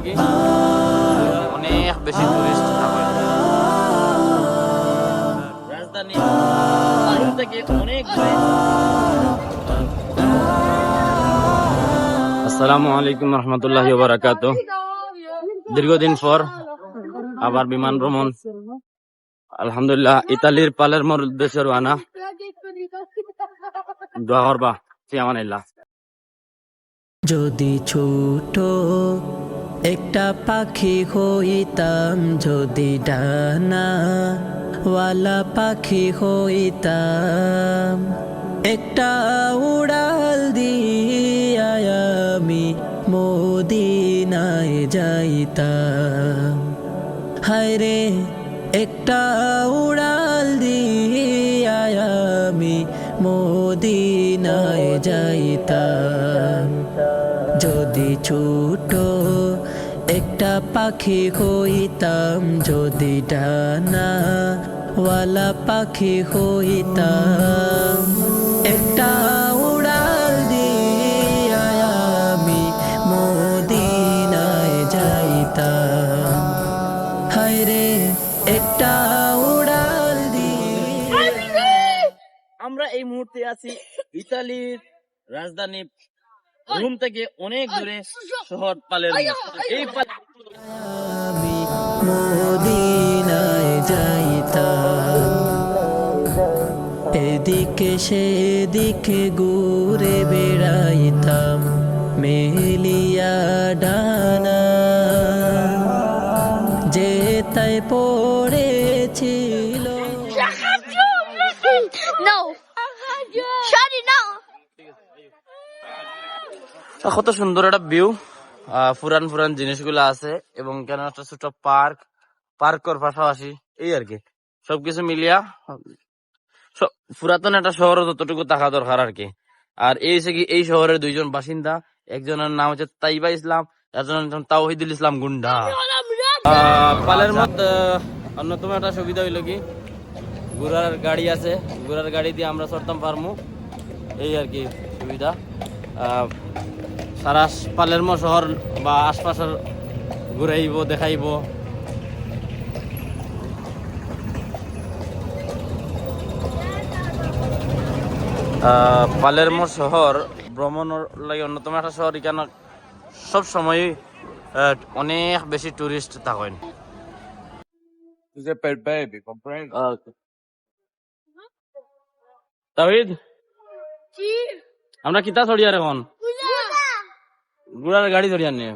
কি অনেক বেশি টুরিস্ট থাকে রাজধানী থেকে অনেক দূরে। আসসালামু আলাইকুম রহমতুল্লাহি ওয়া বারাকাতুহু। দীর্ঘদিন পর আবার বিমান ভ্রমণ, আলহামদুলিল্লাহ। ইতালির পালেরমোর উদ্দেশ্যে রওনা। দোয়া করবা, ফি আমানিল্লাহ। যদি ছোট একটা পাখি হইতাম, যদি ডানা ওয়ালা পাখি হইতাম, একটা উড়াল দিয়া আমি মদিনায় যাইতাম। হায়রে একটা উড়াল দিয়া আমি মদিনায় যাইতাম। যদি ছোট একটা পাখি হইতাম, যদি ডানা ওয়ালা পাখি হইতাম, একটা উড়াল দিয়া আমি মদিনায় যাইতাম। হায়রে একটা উড়াল দিয়ে। আমরা এই মুহূর্তে আছি ইতালির রাজধানী রোম থেকে অনেক দূরে শহর পালেরমো। এই আমি মদিনায় যাইতাম। এদিকে সেদিকে ঘুরে বেড়াইতাম, মেলিয়া ডানা যে তাই পড়েছিল। No. Shut it now. কত সুন্দর একটা ভিউ, পুরান পুরান জিনিসগুলো আছে এবং কেন একটা ছোট পার্কর পাশাপাশি এই আর কি সবকিছু মিলিয়া পুরাতন একটা শহর যতটুকু থাকা দরকার আর কি। আর এই হচ্ছে কি এই শহরের দুইজন বাসিন্দা, একজনের নাম হচ্ছে তাইবা ইসলাম, একজনের নাম তাওহিদুল ইসলাম গুন্ডা। পালের মধ্যে অন্যতম একটা সুবিধা হইলো কি ঘোড়ার গাড়ি আছে, ঘোড়ার গাড়ি দিয়ে আমরা চড়তাম পারমু, এই আর কি সুবিধা। সারা পালেরমো শহর বা আশপাশের ঘুরাইব দেখাইব। পালেরমো শহর ভ্রমণের লাগে অন্যতম একটা শহর, এখানে সব সময় অনেক বেশি টুরিস্ট থাকেন। তাহিদ, আমরা কিতা ছড়িয়ার এখন ঘোড়ার গাড়ি ধরিয়ার নিয়ে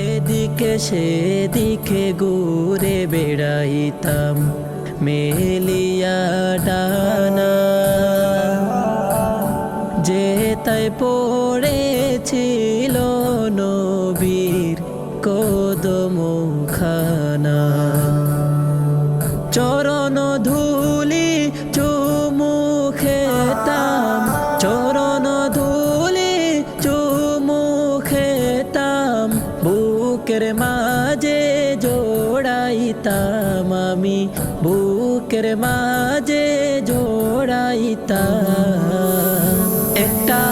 এদিকে সেদিকে ঘুরে বেড়াইতাম, মেলিয়া ডানা যে তাই পড়েছিল নবীর কদমখানা। চরণ ধুলি চুমু খেতাম, চরণ ধুলি চুমু খেতাম, বুকের মাঝে জোড়াইতাম আমি, বুকের মাঝে জোড়াইতাম। একটা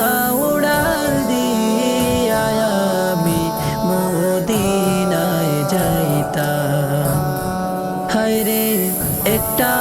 উড়াল দিয়া আমি মদিনায় যাইতাম। হায়রে একটা